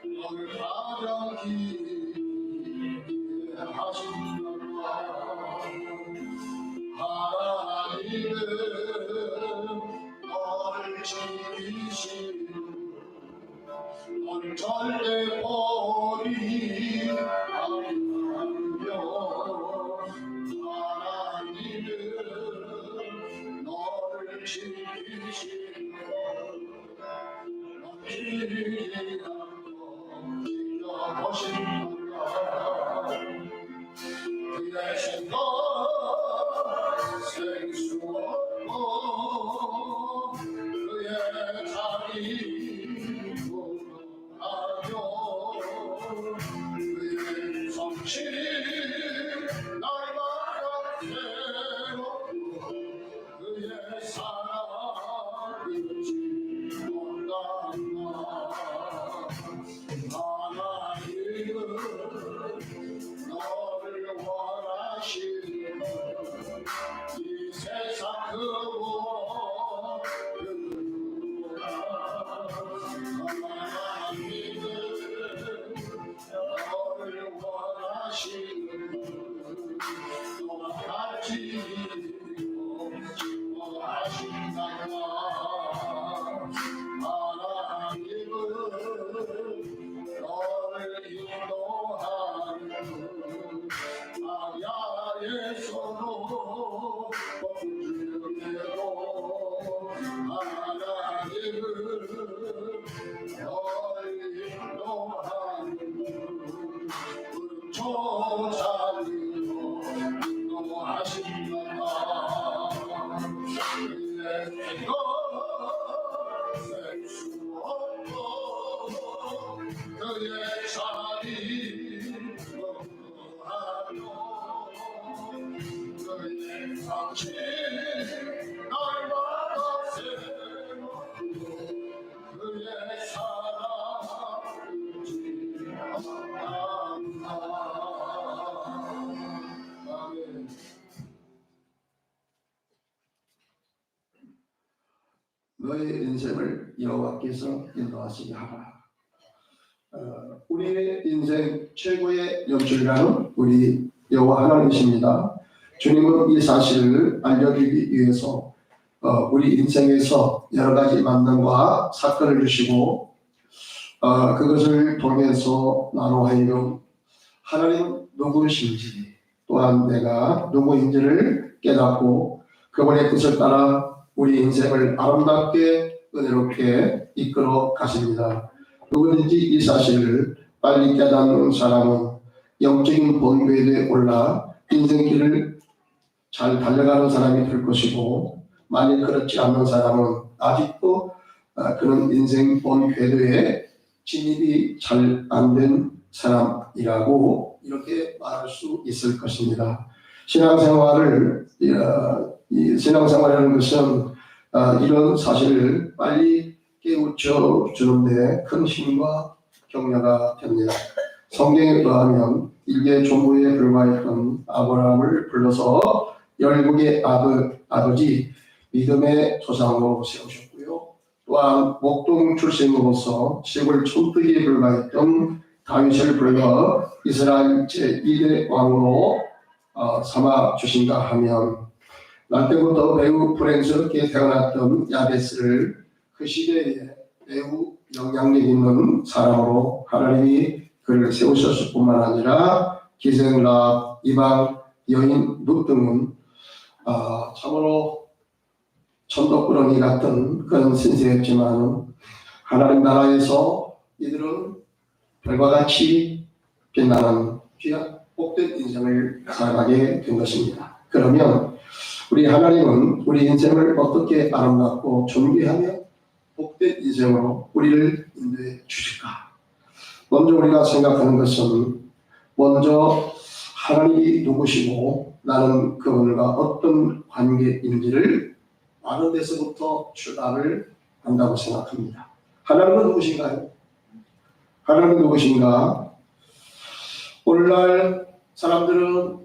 너를 가장 기대하신다. 하나님은 너를 지키시고 너를 절대 버리지 않으며 하나님은 너를 지키시고 너를 지켜보신다. 그 대신 너 생수 없고 그의 자리 하며 그의 성실 날마다 새롭고 그의 사랑을 지원한다. 하나님은 너를 원하시는 이 세상 그 무엇보다 하나님은 너를 원하시는 너와 같이 원하신다. 하나님은 너를 인도하는 아야의 손으로 멈추게도 하나님은 너를 인도하는 조사리로 인도하신다. 이거 셀수 없고 그의 자리 하며 그의 상실 날마다 새롭고 그의 사랑을 지향한다. 아멘. 너의 인생을 여호와께서 인도하시게 하라. 우리의 인생 최고의 연출가는 우리 여호와 하나님이십니다. 주님은 이 사실을 알려주기 위해서 우리 인생에서 여러 가지 만남과 사건을 주시고 그것을 통해서 나로 하여금 하나님은 누구신지 또한 내가 누구인지를 깨닫고 그분의 뜻을 따라 우리 인생을 아름답게 은혜롭게 이끌어 가십니다. 누구든지 이 사실을 빨리 깨닫는 사람은 영적인 본궤에 올라 인생길을 잘 달려가는 사람이 될 것이고, 만일 그렇지 않는 사람은 아직도 그런 인생 본궤도에 진입이 잘 안 된 사람이라고 이렇게 말할 수 있을 것입니다. 신앙생활이라는 것은 이런 사실을 빨리 깨우쳐 주는데 큰 힘과 격려가 됩니다. 성경에 의하면 일개 종부에 불과했던 아브라함을 불러서 열국의 아버지 믿음의 조상으로 세우셨고요. 또한 목동 출신으로서 시골 촌뜨기에 불과했던 다윗을 불러 이스라엘 제1대 왕으로 삼아 주신가 하면, 날 때부터 매우 불행스럽게 태어났던 야베스를 그 시대에 매우 영향력 있는 사람으로 하나님이 그를 세우셨을 뿐만 아니라 기생 라합, 이방 여인 룻 등은 참으로 천덕꾸러기 같은 그런 신세였지만 하나님 나라에서 이들은 별과 같이 빛나는 귀한 복된 인생을 살아가게 된 것입니다. 그러면 우리 하나님은 우리 인생을 어떻게 아름답고 존귀하며 복된 인생으로 우리를 인도해 주실까? 먼저 우리가 생각하는 것은 먼저 하나님이 누구시고 나는 그분과 어떤 관계인지를 아는 데서부터 출발을 한다고 생각합니다. 하나님은 누구신가요? 하나님은 누구신가? 오늘날 사람들은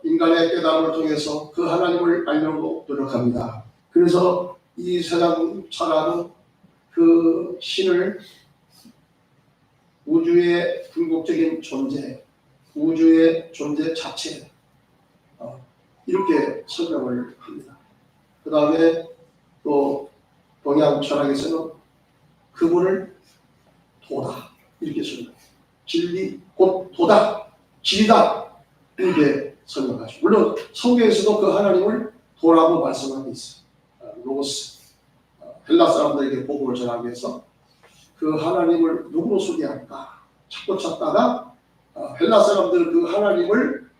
인간의 깨달음을 통해서 그 하나님을 알려고 노력합니다. 그래서 이 세상 살아가는 그 신을 우주의 궁극적인 존재, 우주의 존재 자체, 이렇게 설명을 합니다. 그 다음에 또 동양 철학에서는 그분을 도다 이렇게 설명해요. 진리 곧 도다, 진리다 이렇게 설명하죠. 물론 성경에서도 그 하나님을 도라고 말씀하고 있어요. 로고스, 헬라 사람들에게 복음을 전하기 위해서 그 하나님을 누구로 소개할까 찾고 찾다가 헬라 사람들은 그 하나님을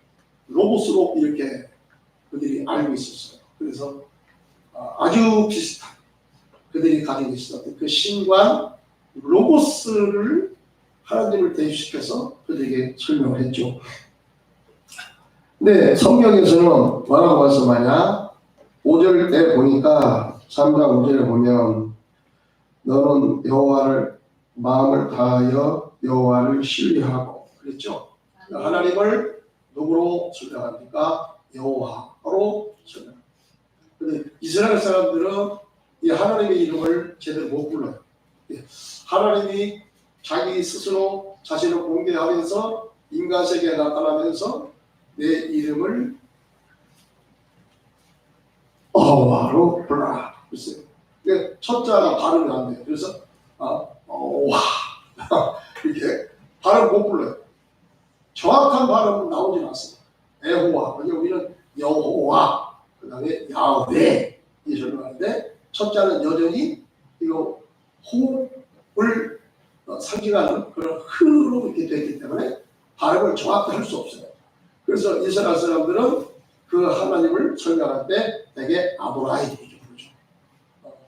로고스로 이렇게 그들이 알고 있었어요. 그래서 아주 비슷한 그들이 가지고 있었던 그 신관 로고스를 하나님을 대입시켜서 그들에게 설명을 했죠. 네, 성경에서는 뭐라고 말씀하냐? 5절 때 보니까 3장 5절에 보면 너는 여호와를 마음을 다하여 여호와를 신뢰하고 그랬죠. 하나님을 누구로 설명합니까? 여호와로 설명합니다. 그런데 이스라엘 사람들은 이 하나님의 이름을 제대로 못 불러요. 하나님이 자기 스스로 자신을 공개하면서 인간 세계에 나타나면서 내 이름을 여호와로 불러라 그랬어요. 첫자가 발음이 안 돼요. 그래서 여호와 이렇게 발음 못 불러요. 정확한 발음은 나오지 않습니다. 에호와, 우리는 여호와, 그 다음에 야훼 이 설명하는데 첫자는 여전히 이거 호흡을 상징하는 그런 흐로 이렇게 되기 때문에 발음을 정확히 할 수 없어요. 그래서 이스라엘 사람들은 그 하나님을 설명할 때 되게 아도라이 이렇게 부르죠.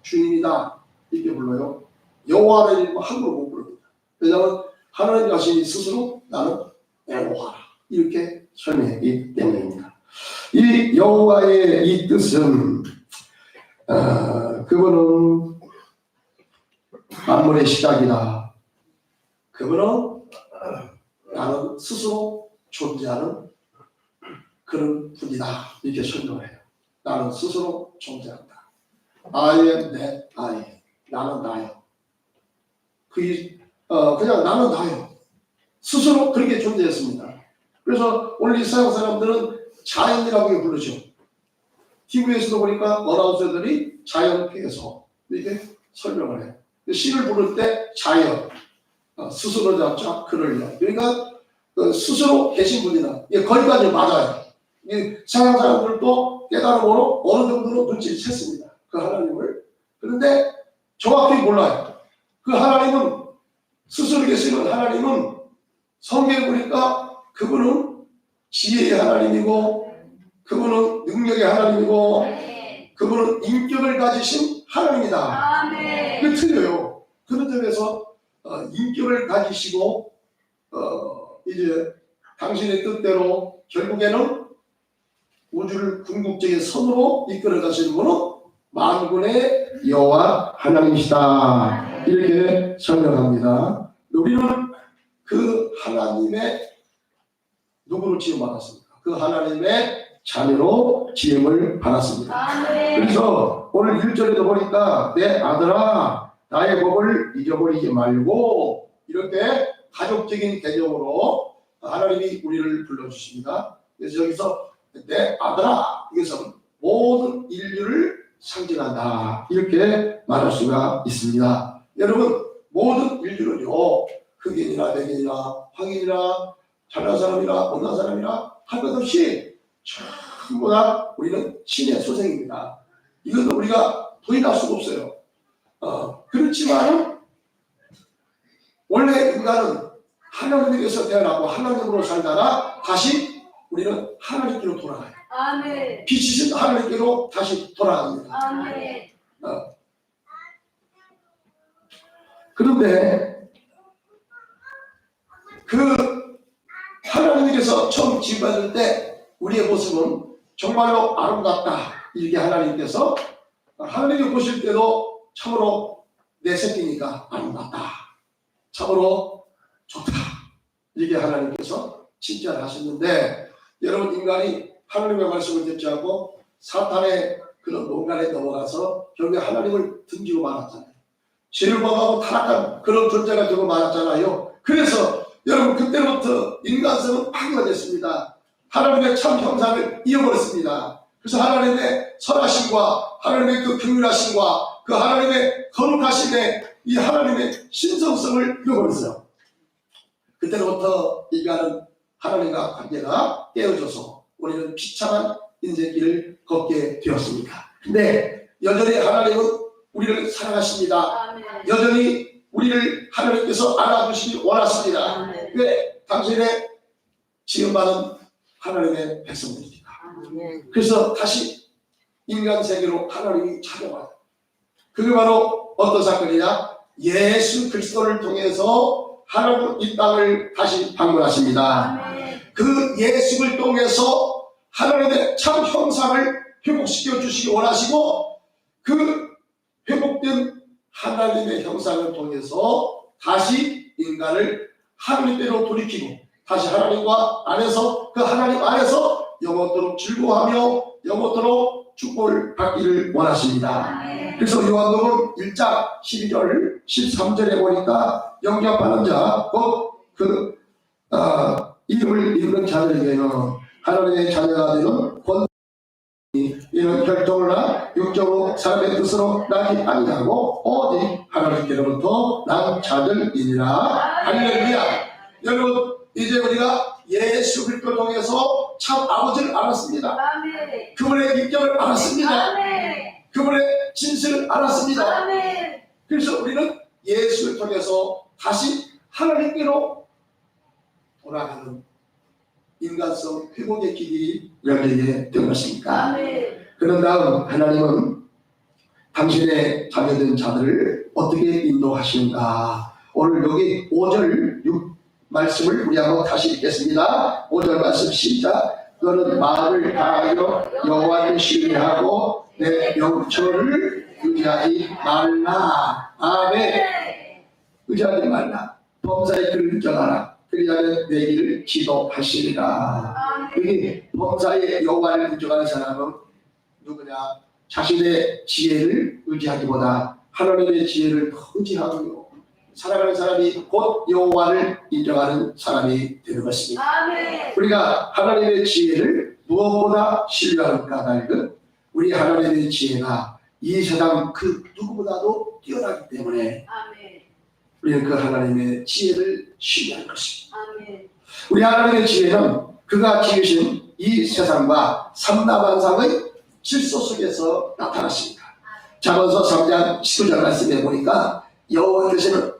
주인이다 이렇게 불러요. 여호와를 이름 함부로 못 부릅니다. 왜냐하면 하나님 자신이 스스로 나는 여호와라 이렇게 설명했기 때문입니다. 이 여호와의 이 뜻은 그분은 만물의 시작이다. 그분은 나는 스스로 존재하는 그런 분이다 이렇게 설명을 해요. 나는 스스로 존재한다. I am that I am. 나는 나요. 그냥 나는 나요. 스스로 그렇게 존재했습니다. 그래서 오늘 이 서양 사람들은 자연이라고 부르죠. TV에서도 보니까 어나운서들이 자연계에서 이렇게 설명을 해요. 시를 부를 때 자연, 스스로 잡자 그를 위하여. 그러니까 스스로 계신 분이다. 거기까지 맞아요. 서양 사람들도 깨달음으로 어느 정도로 눈치를 챘습니다. 그 하나님을. 그런데 정확히 몰라요. 그 하나님은 스스로 계시는 하나님은 성경에 보니까 그분은 지혜의 하나님이고 그분은 능력의 하나님이고 그분은 인격을 가지신 하나님이다. 그 틀려요. 그런 점에서 인격을 가지시고 이제 당신의 뜻대로 결국에는 우주를 궁극적인 선으로 이끌어 가시는 분은 만군의 여호와 하나님이시다. 이렇게 설명합니다. 우리는 그 하나님의 누구로 지음받았습니까? 그 하나님의 자녀로 지음을 받았습니다. 그래서 오늘 1절에도 보니까 내 아들아 나의 법을 잊어버리지 말고 이렇게 가족적인 개념으로 하나님이 우리를 불러주십니다. 그래서 여기서 내 아들아 이것은 모든 인류를 상징한다 이렇게 말할 수가 있습니다. 여러분 모든 인류는요 흑인이나 백인이나 황인이나 잘난 사람이나 못난 사람이나 할 것 없이 전부 다 우리는 신의 소생입니다. 이것은 우리가 부인할 수가 없어요. 그렇지만 원래 인간은 하나님에게서 태어나고 하나님으로 살다가 다시 우리는 하나님께로 돌아가요. 아멘. 빛이신 하나님께로 다시 돌아갑니다. 아멘. 그런데 그 하나님께서 처음 지음받을 때 우리의 모습은 정말로 아름답다. 이렇게 하나님께서 하나님이 보실 때도 참으로 내 새끼니까 아름답다. 참으로 좋다. 이렇게 하나님께서 칭찬을 하셨는데 여러분 인간이 하나님의 말씀을 듣지 않고 사탄의 그런 농간에 넘어가서 결국에 하나님을 등지고 말았잖아요. 죄를 범하고 타락한 그런 존재가 되고 말았잖아요. 그래서 여러분 그때부터 인간성은 파괴가 됐습니다. 하나님의 참 형상을 잃어버렸습니다. 그래서 하나님의 선하심과 하나님의 그 긍휼하심과 그 하나님의 거룩하심의 이 하나님의 신성성을 잃어버렸어요. 그때부터 인간은 하나님과 관계가 깨어져서 우리는 비참한 인생길을 걷게 되었습니다. 근데 여전히 하나님은 우리를 사랑하십니다. 아멘. 여전히 우리를 하나님께서 알아주시기 원하십니다. 아멘. 왜? 당신의 지음받은 하나님의 백성들입니다. 아멘. 그래서 다시 인간 세계로 하나님이 찾아와요. 그게 바로 어떤 사건이냐? 예수 그리스도를 통해서 하나님 이 땅을 다시 방문하십니다. 아멘. 그 예수를 통해서 하나님의 참 형상을 회복시켜 주시기 원하시고 그 회복된 하나님의 형상을 통해서 다시 인간을 하나님께로 돌이키고 다시 하나님과 안에서 그 하나님 안에서 영원토록 즐거워하며 영원토록 축복을 받기를 원하십니다. 그래서 요한복음 1장 12절 13절에 보니까 영접하는 자 곧 이름을 읽는 자들에게는 하나님의 자녀가 되는 권능이 이는 혈통이나 육적으로 사람의 뜻으로 나지 아니하고 오직 하나님께로부터 난 자들이니라. 할렐루야. 여러분 이제 우리가 예수 그리스도를 통해서 참 아버지를 알았습니다. 아멘. 그분의 인격을 알았습니다. 아멘. 그분의 진실을 알았습니다. 아멘. 그래서 우리는 예수를 통해서 다시 하나님께로 돌아가는 인간성 회복의 길이 열리게 된 것입니다. 아멘. 그런 다음 하나님은 당신의 자녀된 자들을 어떻게 인도하시는가. 오늘 여기 5절 6 말씀을 우리 한번 다시 읽겠습니다. 5절 말씀 시작. 너는 마음을 다하여 여호와를 신뢰하고 내 영초를 의지하지 말라. 아멘. 의지하지 말라. 범사의 길을 인정하라. 그리하면 내 길을 지도하시리라. 여기 범사의 여호와를 인정하는 사람은 누구냐? 자신의 지혜를 의지하기보다 하나님의 지혜를 더 의지하고요. 살아가는 사람이 곧 여호와를 인정하는 사람이 되는 것입니다. 아멘. 우리가 하나님의 지혜를 무엇보다 신뢰하는 까닭은 우리 하나님의 지혜가 이 세상 그 누구보다도 뛰어나기 때문에 아멘. 우리는 그 하나님의 지혜를 신뢰하는 것입니다. 아멘. 우리 하나님의 지혜는 그가 지으신 이 세상과 삼라만상의 질서 속에서 나타났습니다. 잠언서 3장 19절 말씀에 보니까 여호와께서는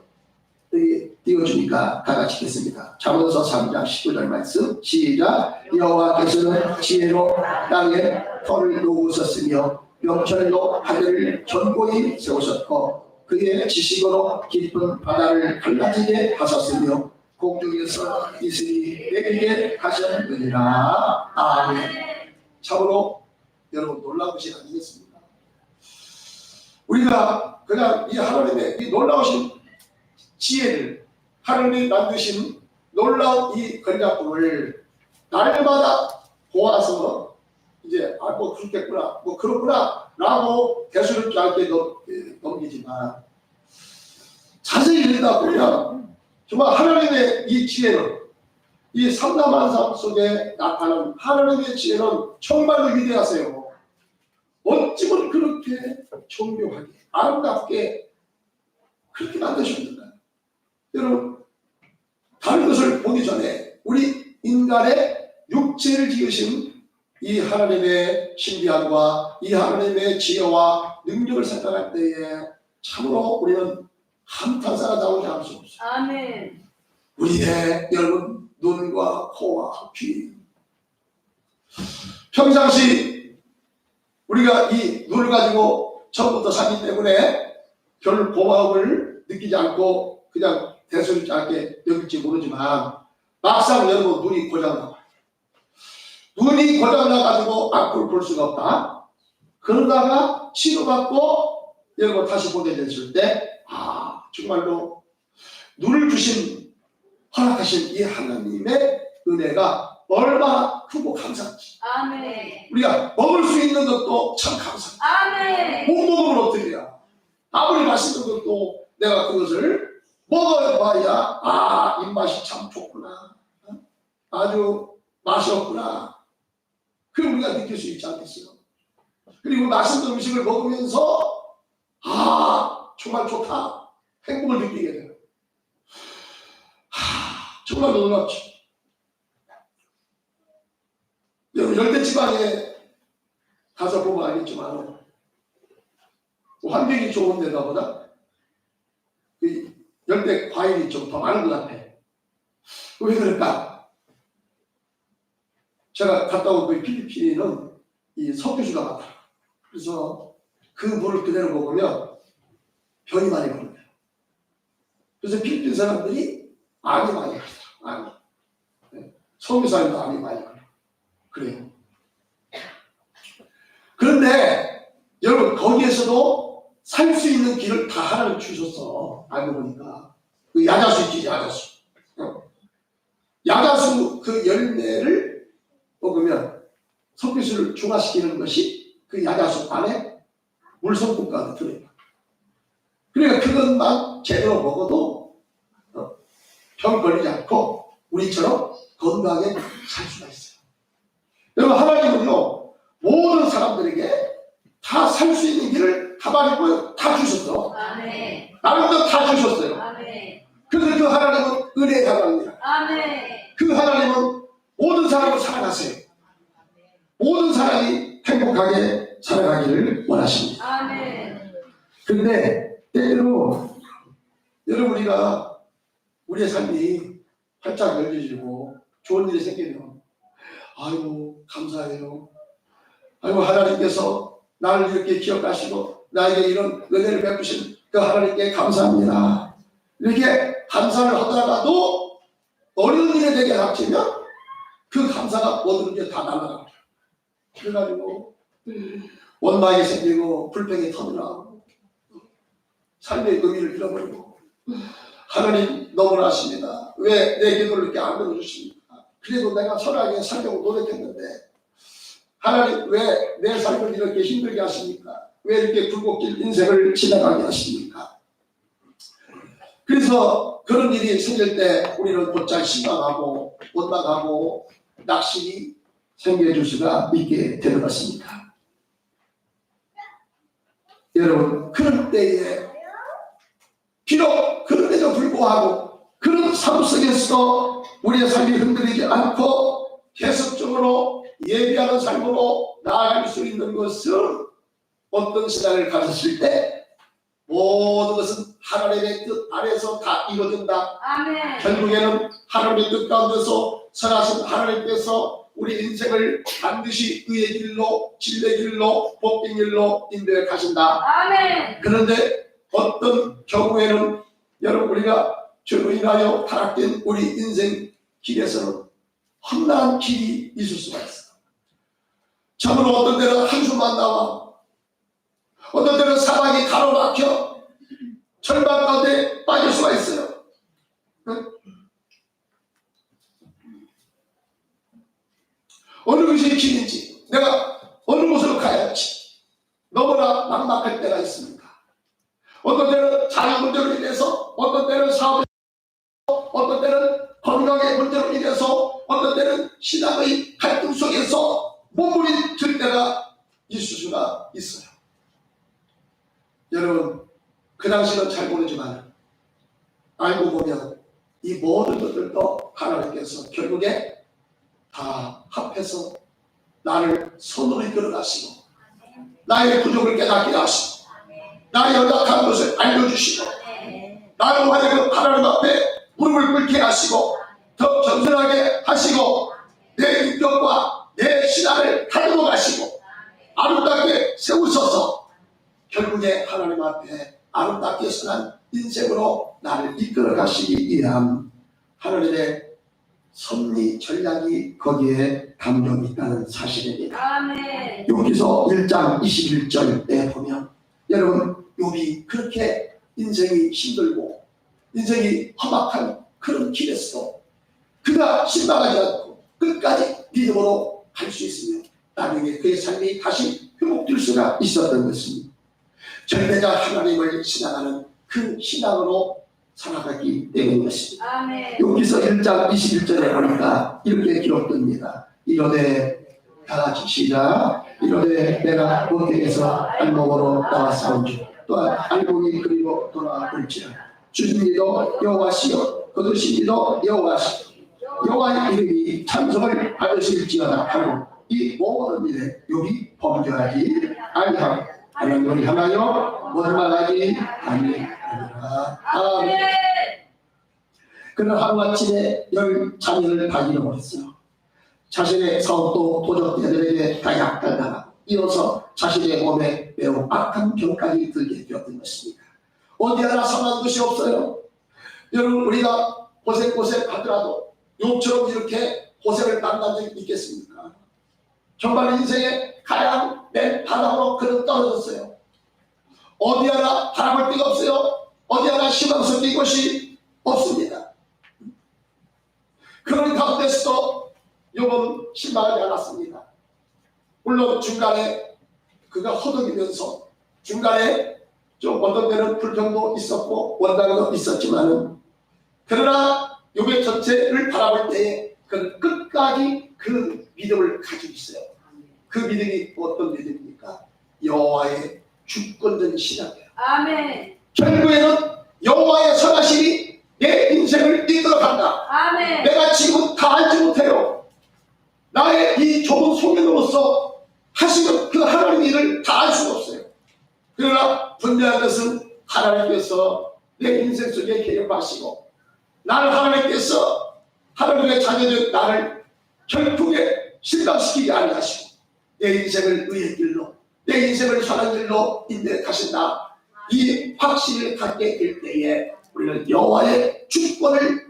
여기 띄워주니까 다 같이 읽겠습니다. 잠언서 3장 19절 말씀 시작. 여호와께서는 지혜로 땅에 터를 놓으셨으며 명철로 하늘을 견고히 세우셨고 그의 지식으로 깊은 바다를 갈라지게 하셨으며 공중에서 이슬이 내리게 하셨느니라. 아멘. 참으로 여러분 놀라우신 아니겠습니까? 우리가 그냥 이 하나님의 이 놀라우신 지혜를 하나님이 만드신 놀라운 이 건작품을 날마다 보아서 이제 뭐 그렇겠구나 뭐 그렇구나 라고 대수를 짧게 넘기지만 자세히 읽다 보면 정말 하나님의 이 지혜는 이 삼라만상 속에 나타나는 하나님의 지혜는 정말로 위대하세요. 어찌면 그렇게 정교하게 아름답게 그렇게 만드셨는가. 여러분 다른 것을 보기 전에 우리 인간의 육체를 지으신 이 하나님의 신비함과 이 하나님의 지혜와 능력을 생각할 때에 참으로 우리는 한탄사가 나오지 않을 수 없어요. 아멘. 우리의 여러분 눈과 코와 귀 평상시 우리가 이 눈을 가지고 처음부터 살기 때문에 별 고마움을 느끼지 않고 그냥 대수를 짧게 여길지 모르지만 막상 여러분 눈이 고장나요. 눈이 고장나가지고 앞을 볼 수가 없다. 그러다가 치료받고 여러분 다시 보게 됐을 때 정말로 눈을 주신 허락하신 이 하나님의 은혜가 얼마나 크고 감사한지. 아멘. 우리가 먹을 수 있는 것도 참 감사합니다. 아멘. 못 먹으면 어떡해요? 아무리 맛있는 것도 내가 그것을 먹어봐야 아 입맛이 참 좋구나, 아주 맛이 없구나, 그걸 우리가 느낄 수 있지 않겠어요? 그리고 맛있는 음식을 먹으면서 아 정말 좋다, 행복을 느끼게 돼요. 정말 놀랍죠. 여러분 열대지방에 가서 보면 알겠지만 환경이 좋은 데다 보다 그 열대 과일이 좀 더 많은 것 같아. 왜 그럴까? 제가 갔다 온 그 필리핀에는 이 석유수가 많다. 그래서 그 물을 그대로 먹으면 병이 많이 걸려요. 그래서 필리핀 사람들이 암이 많이 걸려요. 암이. 석유 사람도 암이 많이 걸려요. 그래요. 그런데 여러분 거기에서도 살 수 있는 길을 다 하나님 주셨어. 알고 보니까 그 야자수 있지, 야자수. 야자수 그 열매를 먹으면 석유수를 중화시키는 것이 그 야자수 안에 물성분가가 들어있다. 그러니까 그것만 제대로 먹어도 병 걸리지 않고 우리처럼 건강하게 살 수가 있어요. 여러분 하나님은요 모든 사람들에게 다 살 수 있는 길을 가만히 다 주셨어. 아멘. 나름대로 다 주셨어요. 아멘. 그래서 그 하나님은 은혜의 하나님이라. 아멘. 그 하나님은 모든 사람을 사랑하세요. 모든 사람이 행복하게 살아가기를 원하십니다. 아멘. 그런데 때로 여러분 우리가 우리의 삶이 활짝 열려지고 좋은 일이 생기면 아이고 감사해요. 아이고 하나님께서 나를 이렇게 기억하시고 나에게 이런 은혜를 베푸신 그 하나님께 감사합니다. 이렇게 감사를 하다가도 어려운 일에 대게 닥치면 그 감사가 모든 게 다 날아가요. 그래가지고 원망이 생기고 불평이 터져나오고 삶의 의미를 잃어버리고 하나님 너무나 하십니다. 왜 내 기도를 이렇게 안 들어주십니까? 그래도 내가 선하게 살려고 노력했는데 하나님 왜 내 삶을 이렇게 힘들게 하십니까? 왜 이렇게 굴곡진 인생을 지나가게 하십니까? 그래서 그런 일이 생길 때 우리는 곧잘 실망하고 원망하고 낙심이 생겨줄 수가 있게 되는 것입니다. 여러분 그런 때에 비록 그런데도 불구하고 그런 삶 속에서 우리의 삶이 흔들리지 않고 계속적으로 예비하는 삶으로 나아갈 수 있는 것은 어떤 신앙을 가졌을 때 모든 것은 하나님의 뜻 안에서 다 이루어진다. 아멘. 결국에는 하나님의 뜻 가운데서 선하신 하나님께서 우리 인생을 반드시 의의 길로 진리의 길로 복된 길로 인도해 가신다. 아멘. 그런데 어떤 경우에는 여러분 우리가 죄로 인하여 타락된 우리 인생 길에서는 험난한 길이 있을 수가 있어요. 참으로 어떤 때는 한숨만 나와 어떤 때는 사방이 가로막혀 절망 가운데 빠질 수가 있어요. 어느 것이 길인지 내가 어느 곳으로 가야 할지 너무나 막막할 때가 있습니다. 어떤 때는 자녀 문제로 인해서 어떤 때는 사업 어떤 때는 건강의 문제로 인해서 어떤 때는 신앙의 갈등 속에서 몸부림 들 때가 있을 수가 있어요. 여러분 그 당시는 잘 모르지만 알고 보면 이 모든 것들도 하나님께서 결국에 다 합해서 나를 손으로 이끌어 가시고 나의 부족을 깨닫게 하시고 나의 연약한 것을 알려주시고 나를 하여금 하나님 앞에 무릎을 꿇게 하시고 더 겸손하게 하시고 내 인격과 내 신앙을 가지고 가시고 아름답게 세우셔서 결국에 하나님 앞에 아름답게 선한 인생으로 나를 이끌어 가시기 위한 하나님의 섭리 전략이 거기에 담겨 있다는 사실입니다. 아멘. 여기서 1장 21절에 보면 여러분 욥이 그렇게 인생이 힘들고 인생이 험악한 그런 길에서도 그가 실망하지 않고 끝까지 믿음으로 갈 수 있으며 나중에 그의 삶이 다시 회복될 수가 있었던 것입니다. 절대자 하나님을 신앙하는 그 신앙으로 살아가기 때문이었습니다. 아멘. 여기서 1장 21절에 보니까 이렇게 기록됩니다. 이러되 다 같이 시작. 이러되 내가 모태에서 알몸으로 나왔사온즉 또한 알몸이 그리로 돌아올지라 주님이도 여호와시여 거두시니도 여호와시여 여호와의 이름이 찬송을 받으실지어다 하고 이 모든 일에 여기 범죄하지 아니하고 하나님을 향하여 원망하지 아니하니라. 아멘. 그는 하루아침에 10자녀를 다 잃어버렸어요. 자신의 사업도 도적들에게 다 약탈당하고 이어서 자신의 몸에 매우 악한 병까지 들게 되었던 것입니다. 어디 하나 성한 것이 없어요. 여러분 우리가 고생 하더라도 욥처럼 이렇게 고생을 만난 적이 있겠습니까? 정말 인생의 가장 맨 바닥으로 그는 떨어졌어요. 어디 하나 바라볼 데가 없어요. 어디 하나 희망스러운 것이 없습니다. 그런 가운데서도 욥은 실망하지 않았습니다. 물론 중간에 그가 허덕이면서 중간에 좀 어떤 데는 불평도 있었고 원망도 있었지만은 그러나 욥의 전체를 바라볼 때에 그는 끝까지 그 믿음을 가지고 있어요. 그 믿음이 어떤 믿음입니까? 여호와의 주권적인 신앙이에요. 아멘. 결국에는 여호와의 선하심이 내 인생을 이끌어간다. 아멘. 내가 지금 다 알지 못해요. 나의 이 좁은 소견으로서 하시는 그 하나님 일을 다 알 수가 없어요. 그러나 분명한 것은 하나님께서 내 인생 속에 개입하시고 나를 하나님의 자녀된 나를 결국에 실망시키지 아니하시고 내 인생을 의의 길로 내 인생을 선한 길로 인도하신다. 이 확신을 갖게 될 때에 우리는 여호와의 주권을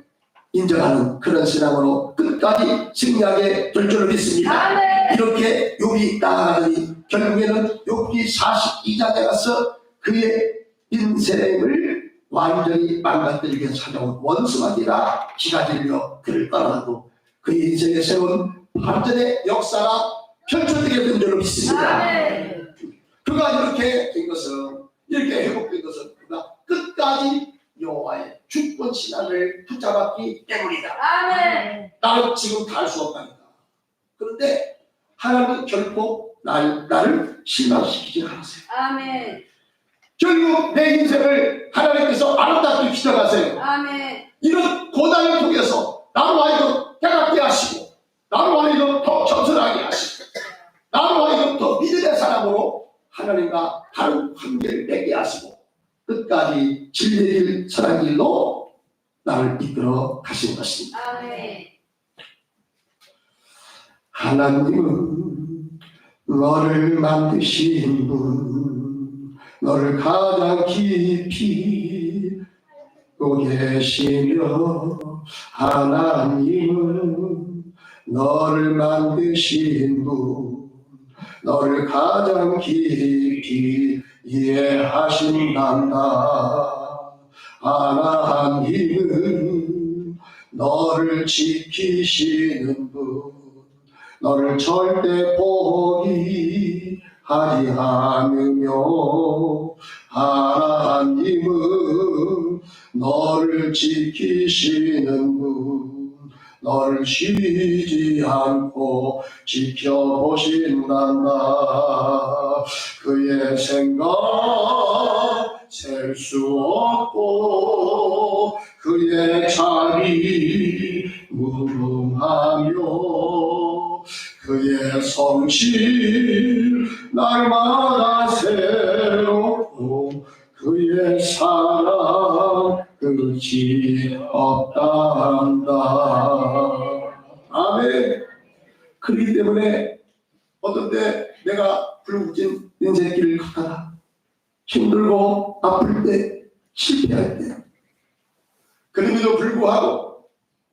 인정하는 그런 신앙으로 끝까지 승리하게 될 줄을 믿습니다. 아멘. 이렇게 욥이 나아가니 결국에는 욥기 42장에 가서 그의 인생을 완전히 망가뜨리게 찾아온 원수마귀가 기가 질려 그를 떠나고 그의 인생에 세운 반전의 역사가 펼쳐지게 된 줄을 믿습니다. 아멘. 그가 이렇게 된 것은 이렇게 회복된 것은 그가 끝까지 여호와의 주권 신앙을 붙잡았기 때문이다. 아멘. 나는 지금 다 할 수 없다니까. 그런데 하나님은 결코 나를 실망시키지 않으세요. 아멘. 결국 내 인생을 하나님께서 아름답게 빚어가세요. 아멘. 이런 고난을 통해서 나로 하여금 깨닫게 하시고 나로 하여금 더 겸손하게 하시고 나로 하여금 더 믿음의 사람으로 하나님과 다른 관계를 맺게 하시고 끝까지 진리의 길, 선한 길로 나를 이끌어 가시는 것입니다. 아멘. 하나님은 너를 만드신 분, 너를 가장 깊이 알고 계시며 하나님은 너를 만드신 분, 너를 가장 깊이 이해하신단다. 하나님은 너를 지키시는 분, 너를 절대 포기하지 않으며 하나님은 너를 지키시는 분, 너를 쉬지 않고 지켜보신단다. 그의 생각 셀 수 없고 그의 자비 무궁하며 그의 성실 날마다 새롭고 그의 사랑 끝이 없단다. 아멘. 그렇기 때문에 어떤 때 내가 불구진 인생길을 걷다가 힘들고 아플 때 실패할 때 그럼에도 불구하고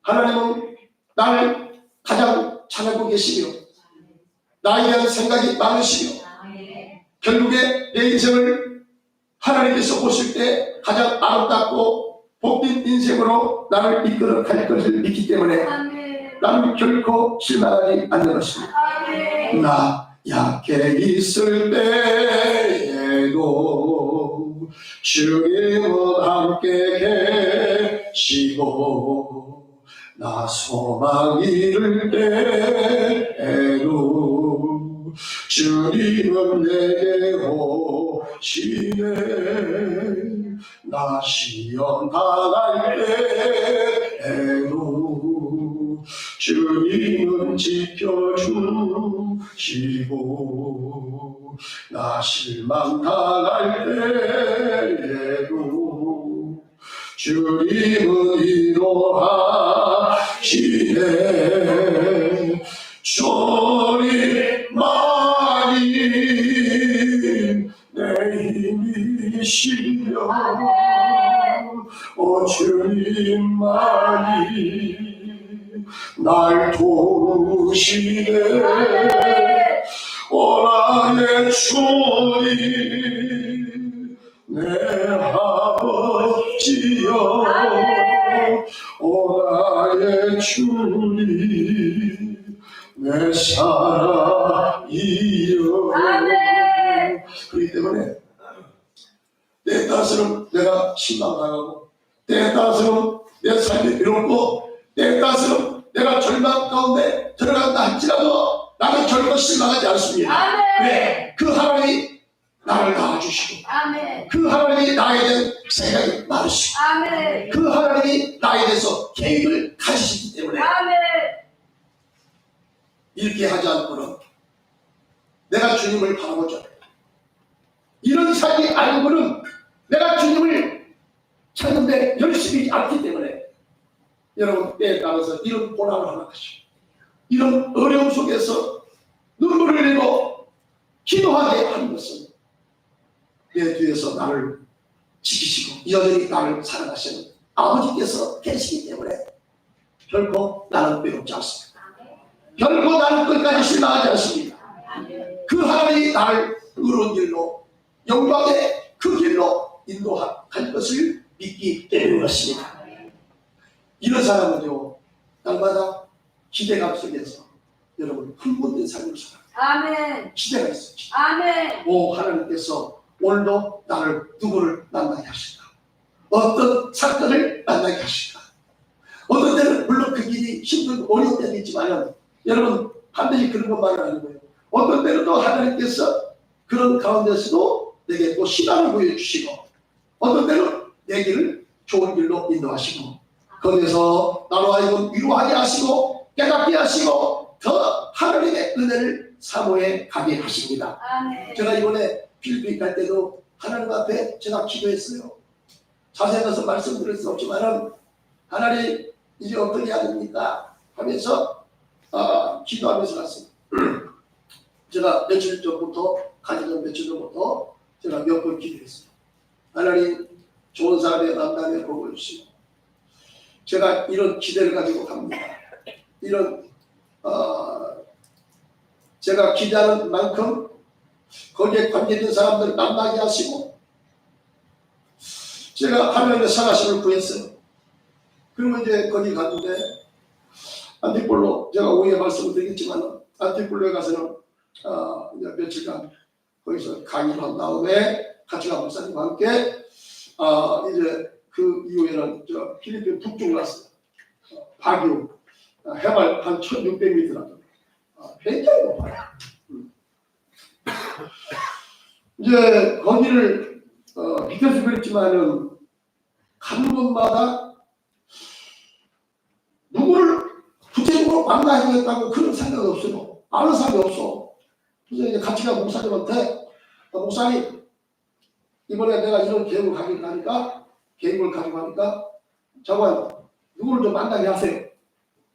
하나님은 나를 가장 잘 알고 계시며 나에 대한 생각이 많으시며 결국에 내 인생을 하나님께서 보실 때 가장 아름답고 복된 인생으로 나를 이끌어 갈 것을 믿기 때문에 나는 결코 실망하지 않는 것입니다. 나 약해 있을 때에도 주님은 함께 계시고 나 소망 잃을 때에도 주님은 내게 오시네 나 시험 당할 때에도 주님은 지켜주시고 나 실망 당할 때에도 주님은 위로하시네 주님만이 내 힘이시여 오 주님만이 날 도우시네 오 나의 주님 내 아버지여 오 나의 주님 내 사랑이여 그렇기 때문에 때에 따라서는 내가 실망당하고 때에 따라서는 내 삶이 괴롭고 때에 따라서는 내가 절망 가운데 들어간다 할지라도 나는 결코 실망하지 않습니다. 왜? 그 하나님이 나를 낳아주시고 그 하나님이 나에 대한 생각이 많으시고 그 하나님이 나에 대해서 계획을 가지시기 때문에 이렇게 하지 않고는 내가 주님을 바라보죠. 이런 삶이 아니고는 내가 주님을 찾는데 열심히 않기 때문에 여러분 때에 따라서 이런 고난을 하는 것이고 이런 어려움 속에서 눈물을 흘리고 기도하게 하는 것은 내 뒤에서 나를 지키시고 여전히 나를 사랑하시는 아버지께서 계시기 때문에 결코 나는 외롭지 않습니다. 결코 나는 끝까지 실망하지 않습니다. 그 하나님이 나를 의로운 길로 영광의 그 길로 인도할 것을 믿기 때문인 것입니다. 이런 사람은요 날마다 기대감 속에서 여러분 흥분된 삶을 살아요. 기대가 있어요. 오 하나님께서 오늘도 나를 누구를 만나게 하실까? 어떤 사건을 만나게 하실까? 어떤 때는 물론 그 길이 힘들고 어려운 때도 있지만 여러분 반드시 그런 것만은 아니고요. 어떤 때는 또 하나님께서 그런 가운데서도 내게 또 희망을 보여주시고 어떤 때는 내 길을 좋은 길로 인도하시고 거기에서 나로 하여금 위로하게 하시고 깨닫게 하시고 더 하나님의 은혜를 사모해 가게 하십니다. 제가 이번에 필리핀 갈 때도 하나님 앞에 제가 기도했어요. 자세히 가서 말씀드릴 수 없지만 하나님 이제 어떻게 해야 됩니까? 하면서 기도하면서 갔어요. 제가 며칠 전부터 가기 전 며칠 전부터 제가 몇 번 기도했어요. 하나님 좋은 사람의 만남에 복을 주시고 제가 이런 기대를 가지고 갑니다. 이런 제가 기대하는 만큼 거기에 관계된 사람들을 만나게 하시고 제가 하나님의 선하심을 구했어요. 그러면 이제 거기 갔는데 안티폴로 제가 오후에 말씀을 드리겠지만 안티폴로에 가서는 이제 며칠간 거기서 강의를 한 다음에 같이 간 목사님과 함께 이제 그 이후에는 저 필리핀 북쪽으로 갔어요. 바기오 해발 한 1600m라도 굉장히 높아요. 이제 거기를 밑에서 그랬지만은 가는 곳마다 누구를 구체적으로 만나야겠다고 그런 생각이 없어요. 아는 사람이 없어. 그래서 이제 같이 간 목사님한테 목사님 이번에 내가 이런 계획을 가지고 가니까 잠깐 누구를 좀 만나게 하세요.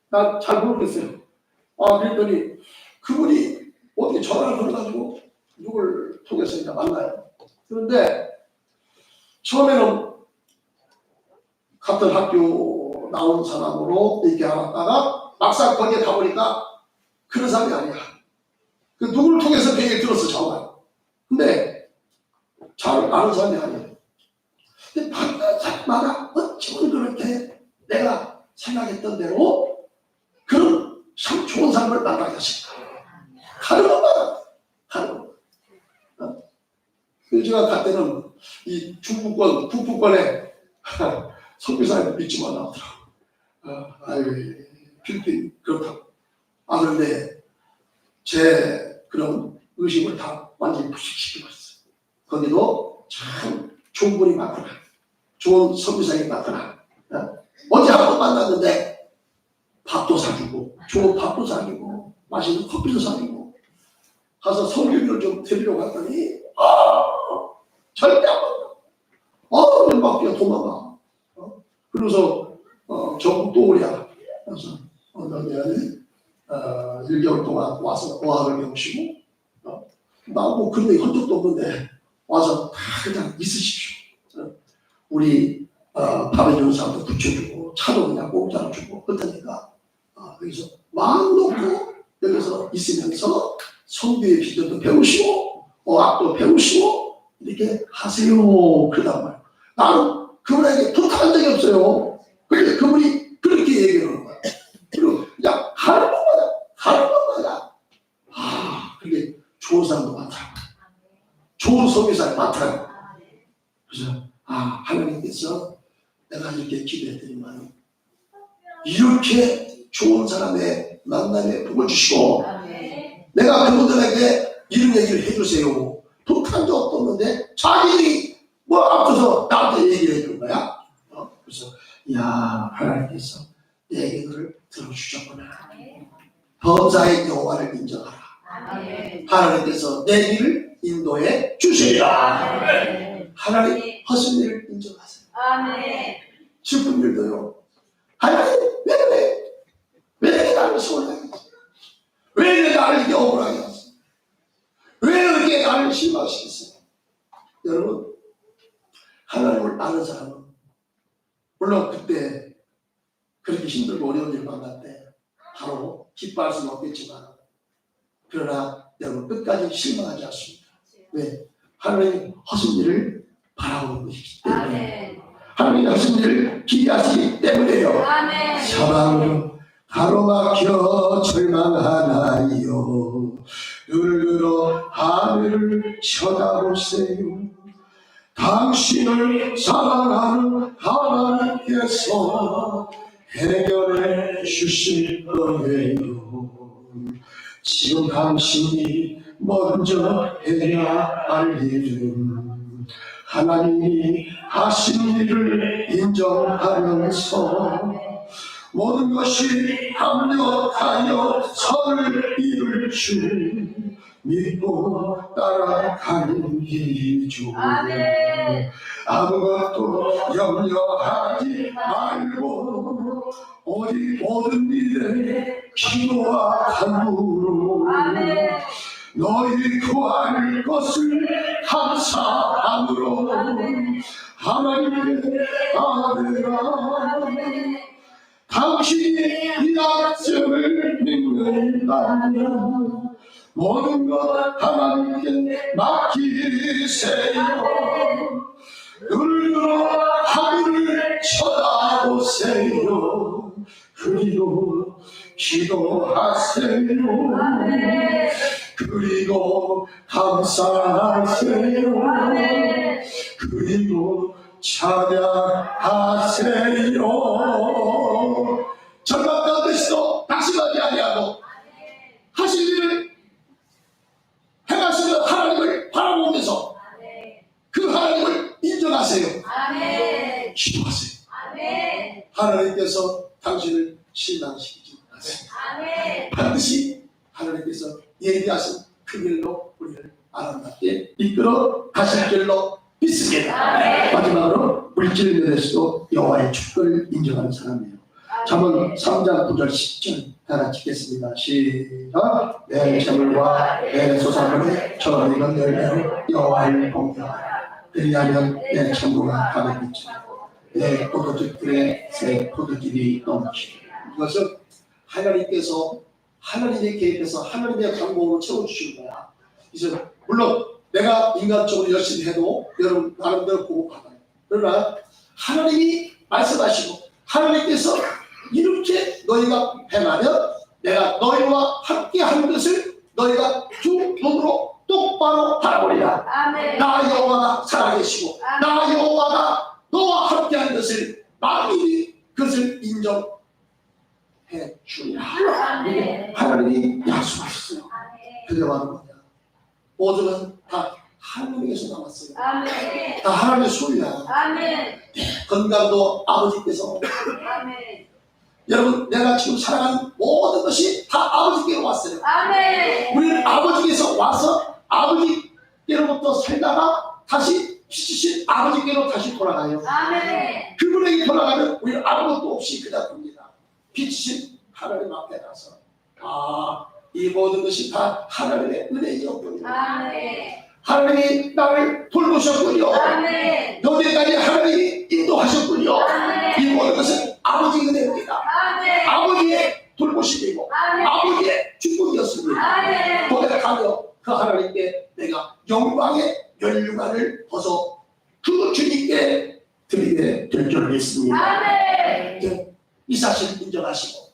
난 잘 모르겠어요. 그랬더니 그분이 어떻게 전화를 걸어가지고 누굴 통해서 이제 만나요. 그런데 처음에는 같은 학교 나온 사람으로 이렇게 알았다가 막상 거기에 가보니까 그런 사람이 아니야. 그 누구를 통해서 계획을 들었어 정말. 근데 잘 아는 사람이 아니에요. 근데 만난 사람마다 어찌면 그렇게 내가 생각했던 대로 그런 참 좋은 사람을 만나게 하십니다. 가는 것마다 가는 것. 그래서 제가 갈 때는 이 중부권, 북부권에 선교사님 믿지만 나오더라고. 아유, 필리핀 그렇다고. 그런데 제 그런 의심을 다 완전히 부식시키고 있어요. 거기도 참 좋은 분이 많구나. 좋은 선교사님이 많구나. 어제 한 번 만났는데 밥도 사주고, 좋은 밥도 사주고, 맛있는 커피도 사주고, 가서 선교비를 좀 드리려고 했더니, 절대 안 받아. 얼마나 도망가. 그래서, 전국 또 오랴. 그래서, 너네는, 1개월 동안 와서 어학을 배우시고, 나뭐 그런 얘기 한 적도 없는데, 와서 다 그냥 있으십시오. 우리, 밥에 주는 사람도 붙여주고, 차도 그냥 공짜로 주고, 그러니까, 여기서 마음 놓고, 여기서 있으면서, 성교의 비전도 배우시고, 어학도 배우시고, 이렇게 하세요. 그러단 말이에요. 나는 그분에게 부탁한 적이 없어요. 근데 그분이 그렇게 얘기하는 거야. 그리고 그냥 가는 것마다 그게 좋은 사람도 많더라고요. 좋은 소비사람이 많더라고요. 그래서 하나님께서 내가 이렇게 기도했더니만 이렇게 좋은 사람의 만남에 복을 주시고 내가 그분들에게 이런 얘기를 해주세요. 부탁한 적도 없는데 자기들이 뭐 앞서서 나한테 얘기를 해주는 거야. 그래서 하나님께서 내 얘기를 들어주셨구나. 범사의 여호와를 인정하라. 하나님께서 내 길을 인도해 주시리라. 하나님 하신 일을 인정하세요. 슬픈 일도요. 하나님 왜 나를 소홀하게 했어? 왜 나를 이렇게 억울하게 했어? 왜 이렇게 나를 실망시켰어요? 여러분, 하나님을 아는 사람은 물론 그때 그렇게 힘들고 어려운 일 만날 때 바로 기뻐할 수는 없겠지만 그러나 여러분 끝까지 실망하지 않습니다. 왜? 하나님 하신 일을 바라보는 것이기 때문에 하나님 하신 일을 기대하시기 때문에요. 사랑으로 가로막혀 절망하나요. 눈을 들어 하늘을 쳐다보세요. 당신을 사랑하는 하나님께서 해결해 주실 거예요. 지금 당신이 먼저 해야 할 일은 하나님이 하신 일을 인정하면서 모든 것이 합력하여 선을 이룰 줄 믿고 따라가는 길이죠. 아무것도 염려하지 말고 오직 모든 일에 기도와 간구로 너희 구할 것을 감사함으로 하나님의 아들아 당신이 이 약속을 믿는다면 모든 것 하나님께 맡기세요. 눈을 들어 하늘을 쳐다보세요. 그리고 기도하세요. 그리고 감사하세요. 그리고 찬양하세요. 절망 가운데서도 낙심하지 아니하고 하신 일을 행하시는 하나님을 바라보면서 그 하나님을 인정하세요. 기도하세요. 하나님께서 당신을 실망시키지 않으세요. 반드시 하나님께서 얘기하신 그 길로 우리를 아름답게 이끌어 가실 줄로 믿습니다. 마지막으로 물질 면에서도 여호와의 축복을 인정하는 사람이에요. 잠언 3장 9절 10절 다 같이 읽겠습니다. 시작. 내 재물과 내 소산물에 저리건 열매로 여호와를 공경하라. 그리하면 내 창고가 가득했죠. 내 포도주들에 새 포도즙이 넘치리. 이것은 하나님께서 하나님의 계획에서 하나님의 광고로 채워주시는 거야. 이제 물론 내가 인간적으로 열심히 해도 여러분 나름대로 보고 받아요. 그러나 하나님이 말씀하시고 하나님께서 이렇게 너희가 행하면 내가 너희와 함께 하는 것을 너희가 두 눈으로 똑바로 바라보리라. 아멘. 나 여호와가 살아계시고 나 여호와가 너와 함께한 것을 만민이 그것을 인정해 주리라. 아멘. 하나님이 약속하셨어요. 아멘. 그게 바로 뭐냐? 모두는 다 하나님에게서 나왔어요. 아멘. 다 하나님의 소유야. 아멘. 건강도 아버지께서. 아멘. 여러분, 내가 지금 살아가는 모든 것이 다 아버지께로 왔어요. 아멘. 우리는 아버지께서 와서 아버지께로부터 살다가 다시 지치신 아버지께로 다시 돌아가요. 아멘. 그분에게 돌아가면 우리는 아무것도 없이 그냥 봅니다. 빛이신 하나님 앞에 가서 이 모든 것이 다 하나님의 은혜였군요. 아멘. 하나님이 나를 돌보셨군요. 아멘. 여기까지 하나님이 인도하셨군요. 아멘. 이 모든 것은 아버지 은혜입니다. 아멘. 아버지의 돌보심이고 아멘. 아버지의 축복이었습니다. 아멘. 고백하며 그 하나님께 내가 영광의 면류관을 벗어 그 주님께 드리게 될 줄 믿습니다. 아멘. 이 사실을 인정하시고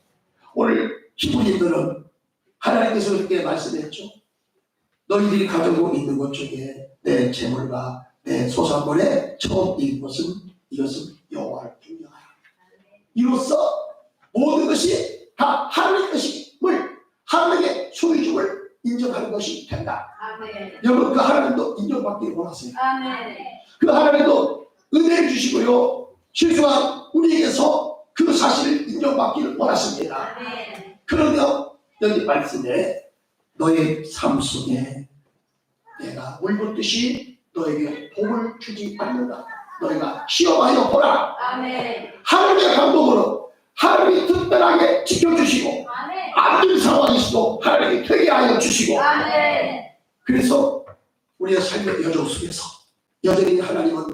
오늘 히브리인들은 하나님께서 그렇게 말씀했죠. 너희들이 가지고 있는 것 중에 내 재물과 내 소산물에 처음 있는 것은 이것은 여호와를 경외하라. 이로써 모든 것이 다 하나님의 것임을 하나님의 소유주를 인정하는 것이 된다. 아멘. 여러분 그 하나님도 인정받기를 원하세요. 아멘. 그 하나님도 은혜를 주시고요. 실수한 우리에게서 그 사실을 인정받기를 원하십니다. 아멘. 그러면 여기 말씀에 너의 삶 속에 내가 물붓듯이 너에게 복을 주지 않는다. 너희가 시험하여 보라. 아멘. 하나님의 감동으로 하나님이 특별하게 지켜주시고 아멘. 안전 상황에서도 하나님이 되게 하여 주시고 아멘. 그래서 우리의 삶의 여정 속에서 여전히 하나님은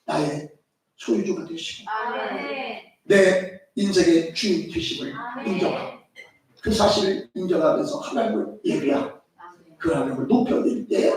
나의 소유주가 되시고 아멘. 내 인생의 주인 되심을 아멘. 인정하고 그 사실을 인정하면서 하나님을 예배하고 그 하나님을 높여드릴 때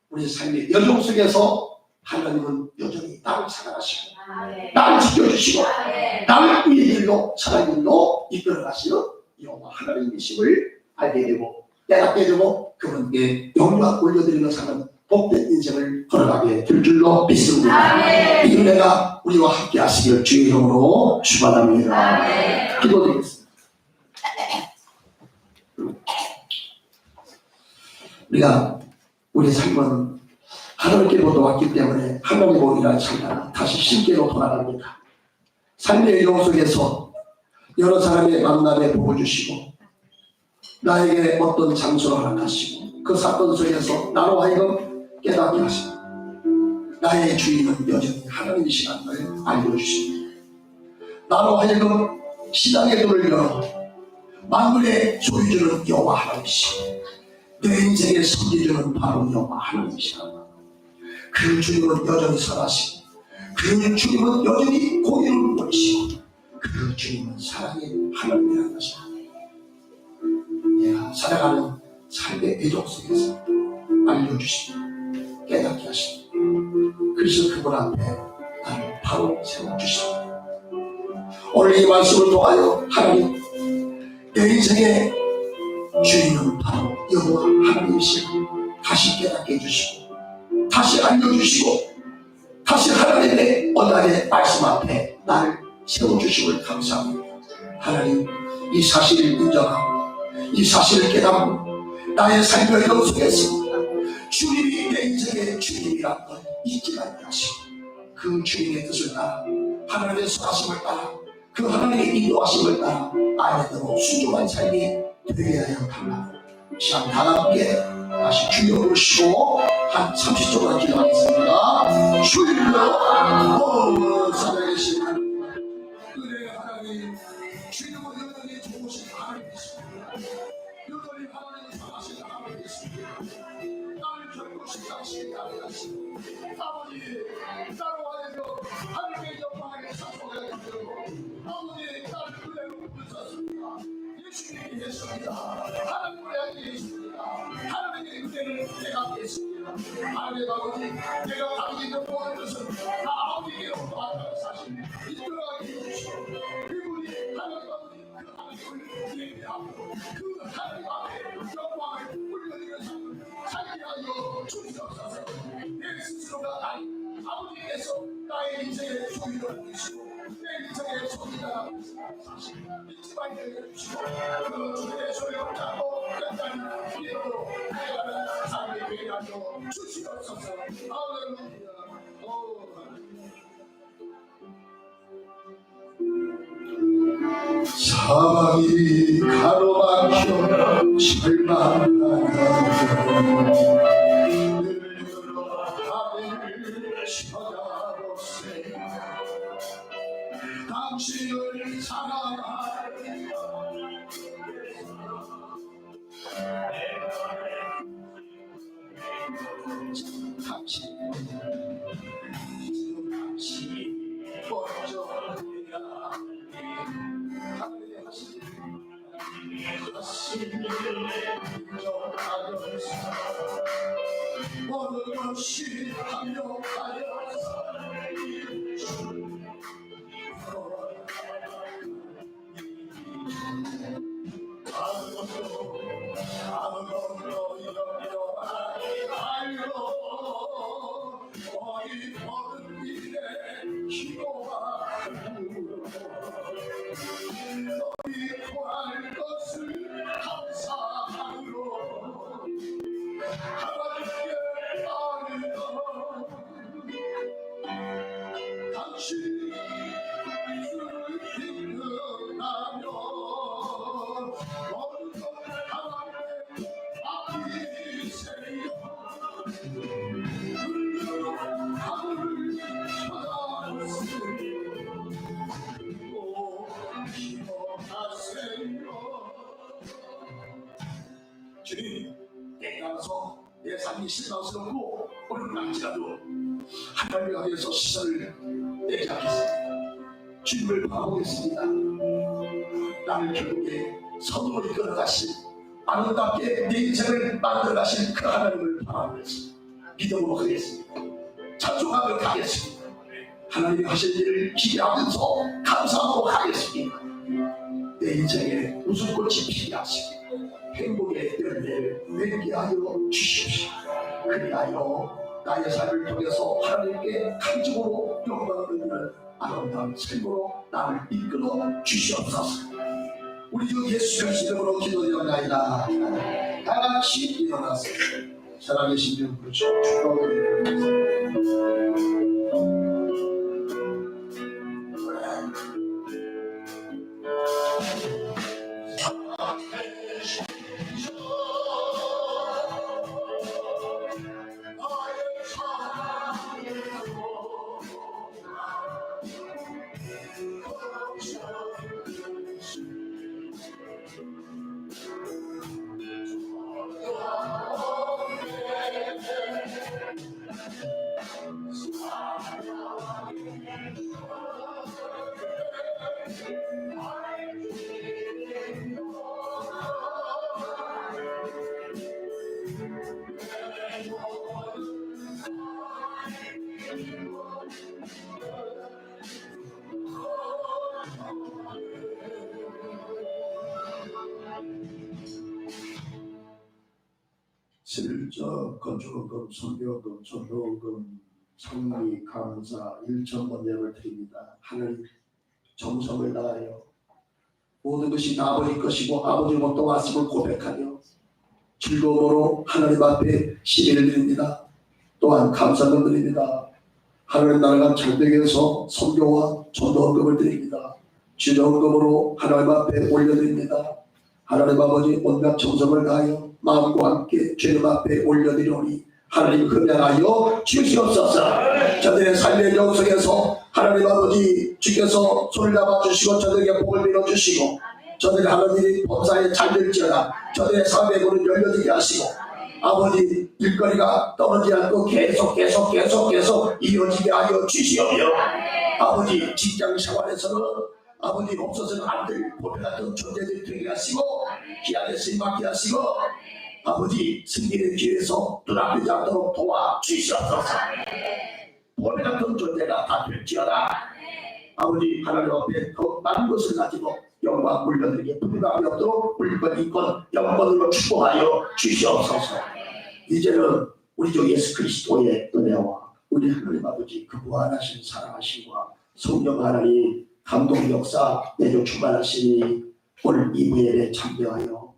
우리 삶의 여정 속에서 하나님은 여전히 나를 사랑하시고 아멘. 나를 지켜주시고 아멘. 나를 의의 길로 사랑의 길로 이끌어가시는 여호와 하나님이심을 알게 되고 깨닫게 되고 그분께 영광 올려드리는 사는 복된 인생을 걸어가게 될 줄로 믿습니다. 아멘. 이 은혜가 우리와 함께 하시길 주의 이름으로 축원합니다. 아멘. 기도드리겠습니다. 우리가 우리 삶은 하나님께로부터 왔기 때문에 하나님의 복이라 살다가 다시 신께로 돌아갑니다. 삶의 여정 속에서 여러 사람의 만남에 복을 주시고 나에게 어떤 장소를 허락하시고 그 사건 속에서 나로 하여금 깨닫게 하시고 나의 주인은 여전히 하나님이시라는 걸 알려주십니다. 나로 하여금 신앙의 눈을 열어 만물의 소유주는 여호와 하나님이시고 내 인생의 선지주는 바로 여호와 하나님이시라. 그 주님은 여전히 살아시고 그 주님은 여전히 공의를 보이시고 그 주님은 사랑의 하나님이라는 것입니다. 내가 살아가는 삶의 애정 속에서 알려주시고 깨닫게 하시고 그래서 그분 앞에 나를 바로 세워주시고 오늘 이 말씀을 통하여 하나님 내 인생의 주인은 바로 여호와 하나님이시고 다시 깨닫게 해주시고 다시 알려주시고 다시 하나님의 언약의 말씀 앞에 나를 세워주심을 감사합니다. 하나님 이 사실을 인정하고 이 사실을 깨닫고 나의 삶의 여정 속에서 주님이 내 인생의 주님이라는 걸 잊지 말게 하시고 그 주님의 뜻을 따라 하나님의 선하심을 따라 그 하나님의 인도하심을 따라 아내대로 순종한 삶이 되게 하여 달라고 시간 다 함께 다시 주여 보시고 한 30초간 기도하겠습니다. 주여 살아계신 하나님 은혜의 하나님 주님은 여전히 좋으신 하나님이십니다. 여전히 하나님이 사랑하신 하나님이십니다. 나를 결코 시작하시기 아니하시고 아버지 나로 하여금 하나님의 영광에 찬송하게 하시고 아버지 나를 그대로 부르셨습니다. 예수님이 계십니다. 하나님을 향해 계십니다. 하나님의 은혜를 내가 계십니다. 하나님 아버지 내가 가지고 있는 모든 것은 다 아버지께로부터 왔다는 사실 인정하게 해주시고 그분이 하나님 아버지 그 하나님을 예배하고 그 하나님 앞에 영광을 올려드리는 삶을 살게 하여 주시옵소서. 내 스스로가 아버지께서 나의 인생의 주인을 보시고 내 인생의 소리가 사실 잊지만 해주시고 그 주님의 소리를 잡고 끝까지 믿음으로 나아가는 삶이 되게 하여 주시옵소서. 할렐루야. 사막이 가로막혀 절망하는 눈으로 하늘을 쳐다보세. 당신을 사랑하는 당신이 먼저 해야 하늘의 하신 인정하여서 모든 것이 합력하여서 아무것도 염려하지 말고 어디 모든 일에 기도하고 너희 구할 것을 감사함으로 하나님께 아뢰어 당신이 주를 믿는다면 모든 것 하나님께 맡기세요. 하늘을 쳐다보세요. 주님, 내가 가서 내 삶이 실망스럽고 어렵지라도 하나님을 위해서 시선을 내지 않겠습니다. 주님을 바라보겠습니다. 나를 결국에 선으로 이끌어가신 아름답게 내 인생을 만들어가신 그 하나님을 바라보겠습니다. 믿음으로 가겠습니다. 찬송하며 가겠습니다. 하나님이 하신 일을 기대하면서 감사하고 가겠습니다. 내 인생에 웃음꽃이 피게 하시고 행복의 열매를 맺게 하여 주십시오. 그리하여 나의 삶을 통해서 하나님께 간직으로 영광을 드리는 아름다운 삶으로 나를 이끌어 주시옵소서. 우리 주 예수 그리스도 이름으로 기도드립니다. 다 같이 일어나서 살아계신 주 부르시고 축복을 드립니다. 실적, 건축금, 선교금, 전도금, 성리, 감사, 일천번역을 드립니다. 하늘 정성을 다하여 모든 것이 다 아버지 것이고 아버지로부터 왔음을 고백하며 즐거움으로 하나님 앞에 시비를 드립니다. 또한 감사를 드립니다. 하나님 나라가 잘 되게 해서 선교와 전도금을 드립니다. 주정금으로 하나님 앞에 올려드립니다. 하나님 아버지 온갖 정성을 다하여 마음과 함께 주님 앞에 올려드리오니 하나님 흠양하여 주시옵소서. 저들의 삶의 영속에서 하나님 아버지 주께서 손을 잡아주시고 저들에게 복을 빌어주시고 저들의 하나님이 범사에 잘 될지어다. 저들의 삶의 문을 열려지게 하시고 아버지 일거리가 떨어지지 않고 계속 이어지게 하여 주시오며 아버지 직장 생활에서는 아버지 없어서는 안 될 보배 같은 존재들이 되게 하시고 기한에 쓰임받게 하시고 아버지 승리의 길에서 눈앞이지 않도록 도와주시옵소서. 보배 같은 존재가 다 될지어다. 아버지 하나님 앞에 더 많은 것을 가지고 영광 물려드리게 부담이 없도록 물건 이권 영권으로 축복하여 주시옵소서. 이제는 우리 주 예수 그리스도의 은혜와 우리 하나님 아버지 그 무한하신 사랑하심과 성령 하나님 감동 역사 내주 충만하시니 오늘 이 무예에 참여하여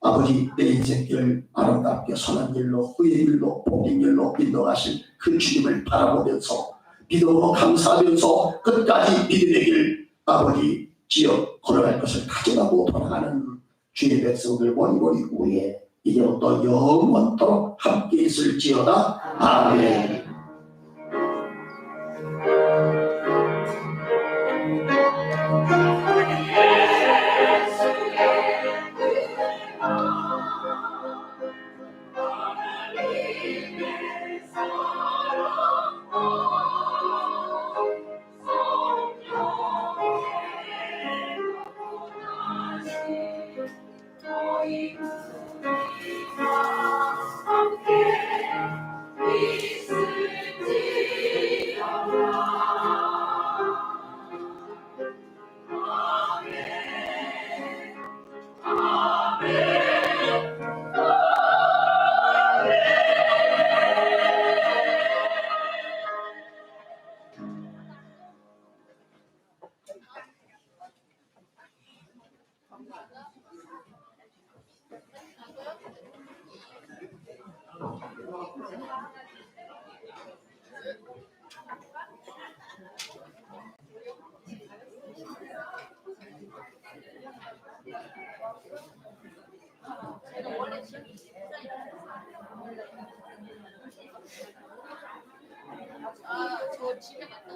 아버지 내 인생길 아름답게 선한 일로 의의 일로 복된 일로 인도하신 그 주님을 바라보면서 믿음으로 감사하면서 끝까지 믿음의 길 아버지 지어 걸어갈 것을 가져가고 돌아가는 주의 백성들 원고리 후에 이제부터 영원토록 함께 있을지어다. 아멘. 저 집에 갔다.